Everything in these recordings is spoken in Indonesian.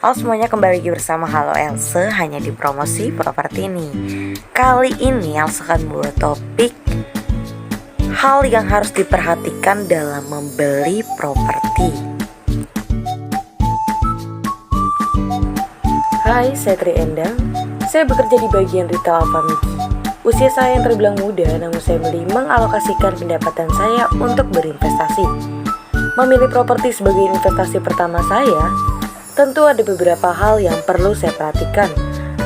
Halo semuanya, kembali lagi bersama Halo Else hanya di Promosi Properti ini. Kali ini Else akan membawa topik hal yang harus diperhatikan dalam membeli properti. Hai, saya Tri Endang. Saya bekerja di bagian retail Alfamidi. Usia saya yang terbilang muda, namun saya memilih mengalokasikan pendapatan saya untuk berinvestasi. Memilih properti sebagai investasi pertama saya, tentu ada beberapa hal yang perlu saya perhatikan,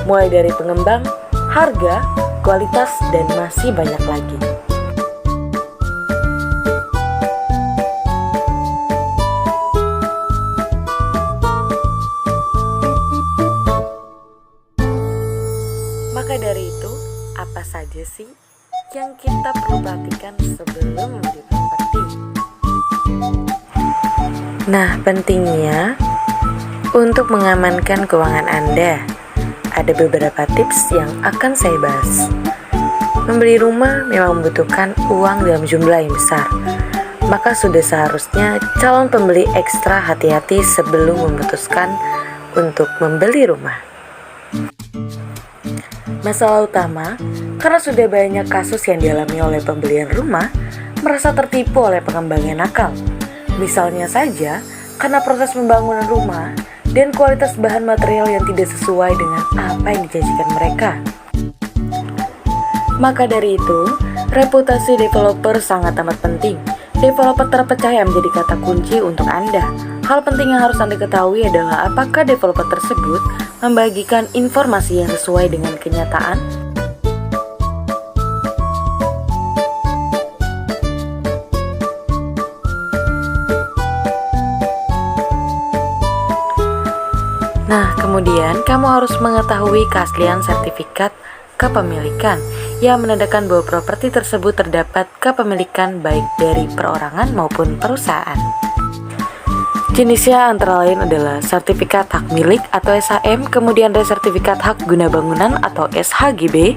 mulai dari pengembang, harga, kualitas, dan masih banyak lagi. Maka dari itu, apa saja sih yang kita perlu perhatikan sebelum membeli properti? Nah, pentingnya untuk mengamankan keuangan Anda, ada beberapa tips yang akan saya bahas. Membeli rumah memang membutuhkan uang dalam jumlah yang besar, maka sudah seharusnya calon pembeli ekstra hati-hati sebelum memutuskan untuk membeli rumah. Masalah utama, karena sudah banyak kasus yang dialami oleh pembelian rumah, merasa tertipu oleh pengembang yang nakal. Misalnya saja, karena proses pembangunan rumah dan kualitas bahan material yang tidak sesuai dengan apa yang dijanjikan mereka. Maka dari itu, reputasi developer sangat amat penting. Developer terpercaya menjadi kata kunci untuk Anda. Hal penting yang harus Anda ketahui adalah apakah developer tersebut membagikan informasi yang sesuai dengan kenyataan. Nah, kemudian kamu harus mengetahui keaslian sertifikat kepemilikan yang menandakan bahwa properti tersebut terdapat kepemilikan baik dari perorangan maupun perusahaan. Jenisnya antara lain adalah sertifikat hak milik atau SHM, kemudian ada sertifikat hak guna bangunan atau SHGB,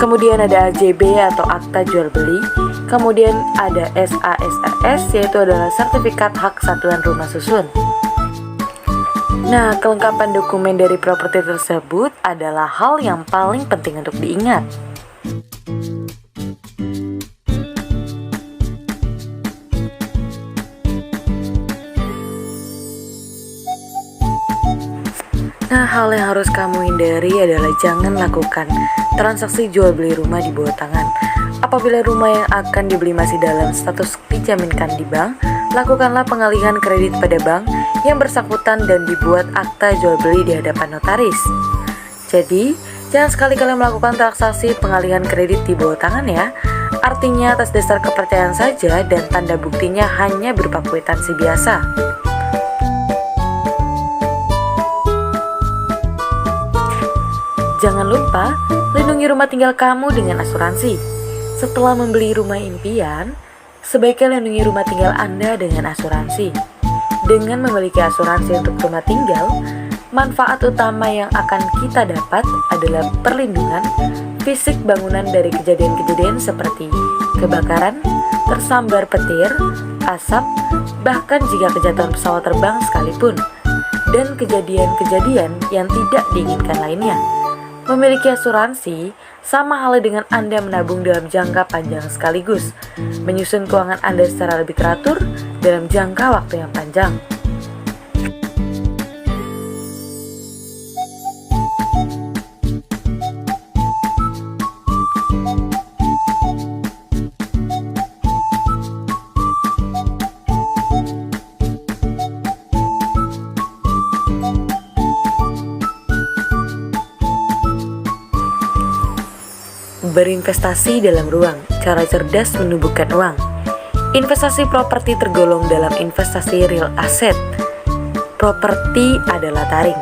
kemudian ada AJB atau akta jual beli, kemudian ada SASRS yaitu adalah sertifikat hak satuan rumah susun. Nah, kelengkapan dokumen dari properti tersebut adalah hal yang paling penting untuk diingat. Nah, hal yang harus kamu hindari adalah jangan lakukan transaksi jual beli rumah di bawah tangan. Apabila rumah yang akan dibeli masih dalam status dijaminkan di bank, lakukanlah pengalihan kredit pada bank yang bersangkutan dan dibuat akta jual beli di hadapan notaris. Jadi, jangan sekali-kali melakukan transaksi pengalihan kredit di bawah tangan ya. Artinya atas dasar kepercayaan saja dan tanda buktinya hanya berupa kwitansi biasa. Jangan lupa, lindungi rumah tinggal kamu dengan asuransi. Setelah membeli rumah impian, sebaiknya lindungi rumah tinggal Anda dengan asuransi. Dengan memiliki asuransi untuk rumah tinggal, manfaat utama yang akan kita dapat adalah perlindungan fisik bangunan dari kejadian-kejadian seperti kebakaran, tersambar petir, asap, bahkan jika kejatuhan pesawat terbang sekalipun, dan kejadian-kejadian yang tidak diinginkan lainnya. Memiliki asuransi sama halnya dengan Anda menabung dalam jangka panjang sekaligus, menyusun keuangan Anda secara lebih teratur dalam jangka waktu yang panjang. Berinvestasi dalam ruang, cara cerdas menumbuhkan uang. Investasi properti tergolong dalam investasi real asset. Properti adalah taring.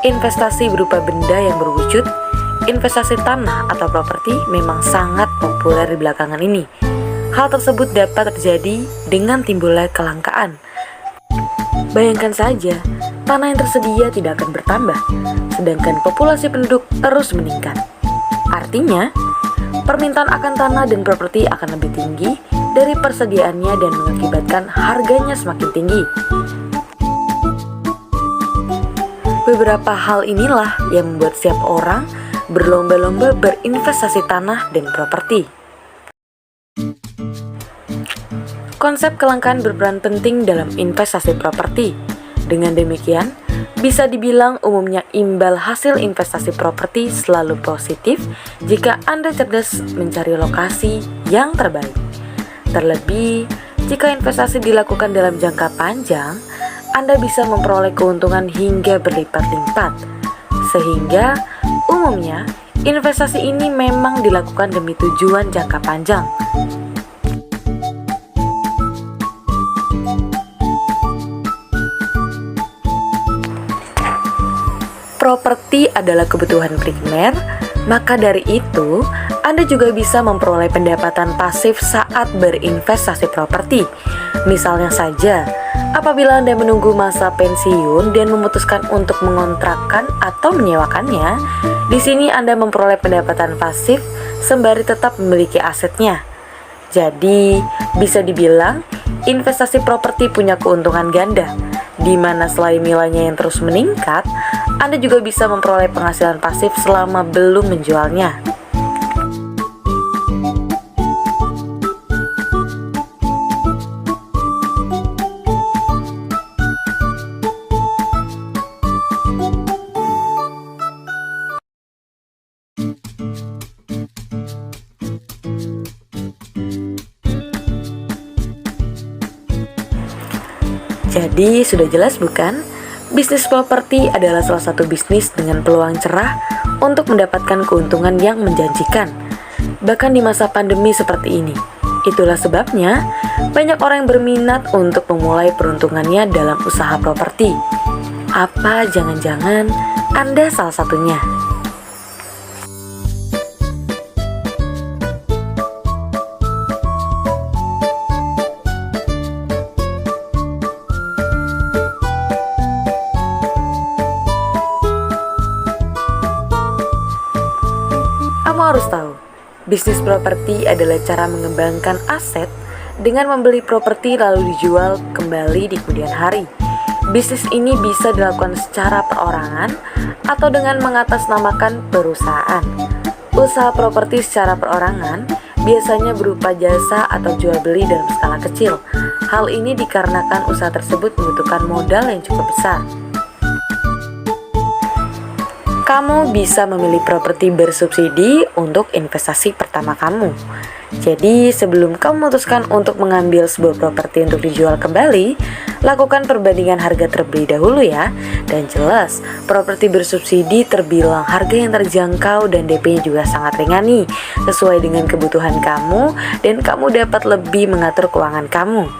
Investasi berupa benda yang berwujud. Investasi tanah atau properti memang sangat populer di belakangan ini. Hal tersebut dapat terjadi dengan timbulnya kelangkaan. Bayangkan saja, tanah yang tersedia tidak akan bertambah, sedangkan populasi penduduk terus meningkat. Artinya, permintaan akan tanah dan properti akan lebih tinggi dari persediaannya dan mengakibatkan harganya semakin tinggi. Beberapa hal inilah yang membuat setiap orang berlomba-lomba berinvestasi tanah dan properti. Konsep kelangkaan berperan penting dalam investasi properti. Dengan demikian, bisa dibilang umumnya imbal hasil investasi properti selalu positif jika Anda cerdas mencari lokasi yang terbaik. Terlebih, jika investasi dilakukan dalam jangka panjang, Anda bisa memperoleh keuntungan hingga berlipat-lipat. Sehingga, umumnya, investasi ini memang dilakukan demi tujuan jangka panjang. Properti adalah kebutuhan primer, maka dari itu, Anda juga bisa memperoleh pendapatan pasif saat berinvestasi properti. Misalnya saja, apabila Anda menunggu masa pensiun dan memutuskan untuk mengontrakkan atau menyewakannya, di sini Anda memperoleh pendapatan pasif sembari tetap memiliki asetnya. Jadi, bisa dibilang investasi properti punya keuntungan ganda, di mana selain nilainya yang terus meningkat, Anda juga bisa memperoleh penghasilan pasif selama belum menjualnya. Jadi, sudah jelas bukan? Bisnis properti adalah salah satu bisnis dengan peluang cerah untuk mendapatkan keuntungan yang menjanjikan, bahkan di masa pandemi seperti ini. Itulah sebabnya banyak orang yang berminat untuk memulai peruntungannya dalam usaha properti. Apa jangan-jangan Anda salah satunya? Kamu harus tahu, bisnis properti adalah cara mengembangkan aset dengan membeli properti lalu dijual kembali di kemudian hari. Bisnis ini bisa dilakukan secara perorangan atau dengan mengatasnamakan perusahaan. Usaha properti secara perorangan biasanya berupa jasa atau jual beli dalam skala kecil. Hal ini dikarenakan usaha tersebut membutuhkan modal yang cukup besar. Kamu bisa memilih properti bersubsidi untuk investasi pertama kamu. Jadi, sebelum kamu memutuskan untuk mengambil sebuah properti untuk dijual kembali, lakukan perbandingan harga terlebih dahulu ya. Dan jelas, properti bersubsidi terbilang harga yang terjangkau dan DP-nya juga sangat ringan nih, sesuai dengan kebutuhan kamu dan kamu dapat lebih mengatur keuangan kamu.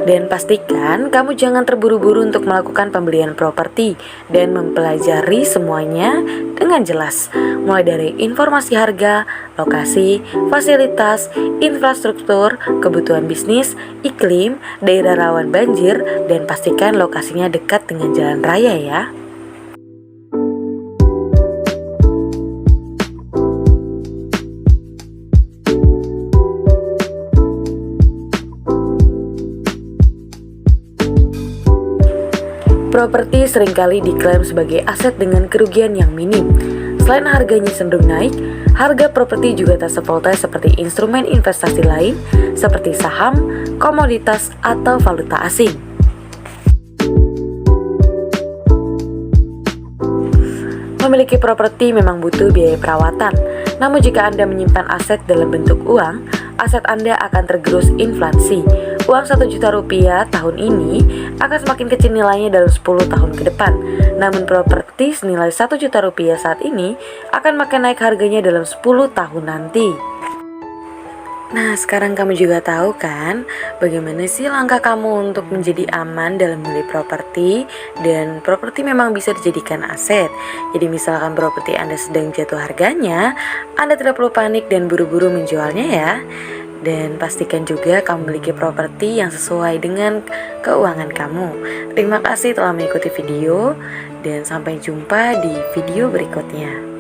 Dan pastikan kamu jangan terburu-buru untuk melakukan pembelian properti dan mempelajari semuanya dengan jelas, mulai dari informasi harga, lokasi, fasilitas, infrastruktur, kebutuhan bisnis, iklim, daerah rawan banjir, dan pastikan lokasinya dekat dengan jalan raya ya. Properti seringkali diklaim sebagai aset dengan kerugian yang minim. Selain harganya cenderung naik, harga properti juga tak sevolatile seperti instrumen investasi lain seperti saham, komoditas, atau valuta asing. Memiliki properti memang butuh biaya perawatan, namun jika Anda menyimpan aset dalam bentuk uang, aset Anda akan tergerus inflasi. Uang 1 juta rupiah tahun ini akan semakin kecil nilainya dalam 10 tahun ke depan. Namun properti senilai 1 juta rupiah saat ini akan makin naik harganya dalam 10 tahun nanti. Nah, sekarang kamu juga tahu kan bagaimana sih langkah kamu untuk menjadi aman dalam membeli properti. Dan properti memang bisa dijadikan aset. Jadi misalkan properti Anda sedang jatuh harganya, Anda tidak perlu panik dan buru-buru menjualnya ya. Dan pastikan juga kamu memiliki properti yang sesuai dengan keuangan kamu. Terima kasih telah mengikuti video dan sampai jumpa di video berikutnya.